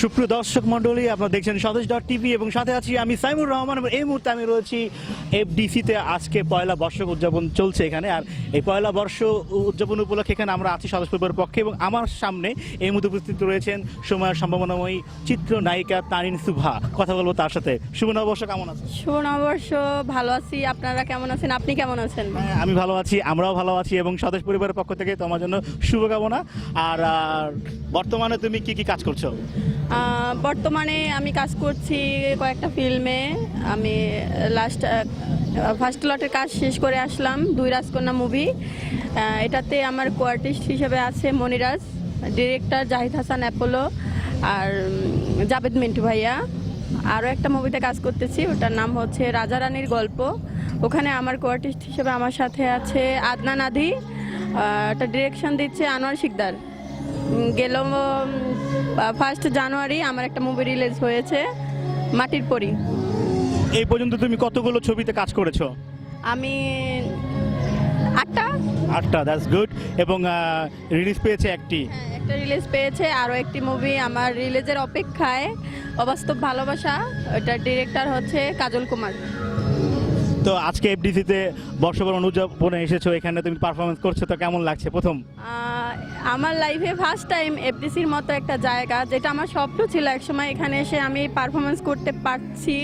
সুপ্রিয় দর্শক মণ্ডলী, আপনারা দেখছেন স্বদেশ.টিভি এবং সাথে আছি আমি সাইমুর রহমান। এবং এই মুহূর্তে আমি রয়েছি এফডিসিতে। আজকে পয়লা বর্ষ উদযাপন চলছে এখানে, আর এই পয়লা বর্ষ উদযাপন উপলক্ষে এখানে আমরা আছি স্বদেশ পরিবারের পক্ষে। এবং আমার সামনে এই মুহূর্তে উপস্থিত রয়েছেন সময়ের সম্ভাবনাময়ী চিত্রনায়িকা তারিন সুভা। কথা বলবো তার সাথে। শুভ নববর্ষ, কেমন আছেন? শুভ নববর্ষ, ভালো আছি। আপনারা কেমন আছেন? আপনি কেমন আছেন? আমি ভালো আছি, আমরাও ভালো আছি এবং স্বদেশ পরিবারের পক্ষ থেকে তোমার জন্য শুভকামনা। আর বর্তমানে তুমি কি কি কাজ করছো? বর্তমানে আমি কাজ করছি কয়েকটা ফিল্মে। আমি ফার্স্ট লটের কাজ শেষ করে আসলাম, দুই রাজকন্যা মুভি। এটাতে আমার কোয়ার্টিস্ট হিসেবে আছে মনিরাজ, ডিরেক্টর জাহিদ হাসান অ্যাপোলো, আর জাবেদ মিন্টু ভাইয়া। আরও একটা মুভিতে কাজ করতেছি, ওটার নাম হচ্ছে রাজা রানীর গল্প। ওখানে আমার কোয়ার্টিস্ট হিসেবে আমার সাথে আছে আদনান আধি, এটা ডিরেকশন দিচ্ছে আনোয়ার শিকদার। গেল 1 জানুয়ারি আমার একটা মুভি রিলিজ হয়েছে, মাটির পরী। এই পর্যন্ত তুমি কতগুলো ছবিতে কাজ করেছো? আমি 8টা। That's good. এবং রিলিজ পেয়েছে একটি? একটা রিলিজ পেয়েছে, আরও একটি মুভি আমার রিলিজের অপেক্ষায়, অবাস্তব ভালোবাসা। ওটার ডিরেক্টর হচ্ছে কাজল কুমার। তো আজকে এফডিসিতে বর্ষবরণ উদযাপনে এসেছো, এখানে তুমি পারফরমেন্স করছো, তো কেমন লাগছে প্রথম? আমার লাইফে ফার্স্ট টাইম এফডিসির মতো একটা জায়গা, যেটা আমার স্বপ্ন ছিল একসময়, এখানে এসে আমি পারফরমেন্স করতে পারছি।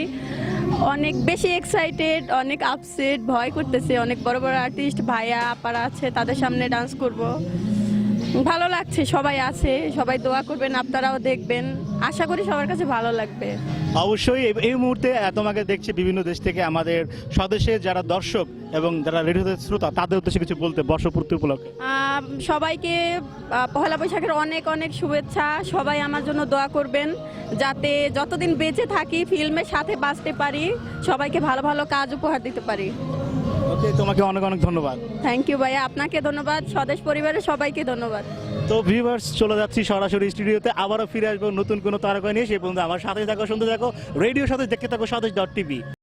অনেক বেশি এক্সাইটেড, অনেক আপসেট, ভয় করতেছে। অনেক বড় বড় আর্টিস্ট ভাইয়া আপারা আছে, তাদের সামনে ডান্স করব। ভালো লাগছে, সবাই আছে, সবাই দোয়া করবেন, আপনারাও দেখবেন। আশা করি সবার কাছে ভালো লাগবে। অবশ্যই। এই মুহূর্তে তোমাকে দেখছি বিভিন্ন দেশ থেকে, আমাদের স্বদেশের যারা দর্শক এবং যারা রেডিও শ্রোতা, তাদের উদ্দেশ্যে কিছু বলতে বর্ষপূর্তি উপলক্ষে? সবাইকে পহেলা বৈশাখের অনেক অনেক শুভেচ্ছা। সবাই আমার জন্য দোয়া করবেন, যাতে যতদিন বেঁচে থাকি ফিল্মের সাথে বাঁচতে পারি, সবাইকে ভালো ভালো কাজ উপহার দিতে পারি। ওকে, তোমাকে অনেক অনেক ধন্যবাদ। থ্যাংক ইউ ভাইয়া, আপনাকে ধন্যবাদ, স্বদেশ পরিবারের সবাইকে ধন্যবাদ। তো ভিউয়ার্স, চলে যাচ্ছি সরাসরি স্টুডিওতে। আবারও ফিরে আসবো নতুন কোনো তারকা নিয়ে। সেই পর্যন্ত আমার সাথে থাকো, শুনতে থাকো রেডিও স্বদেশ, দেখতে থাকো স্বদেশ.টিভি।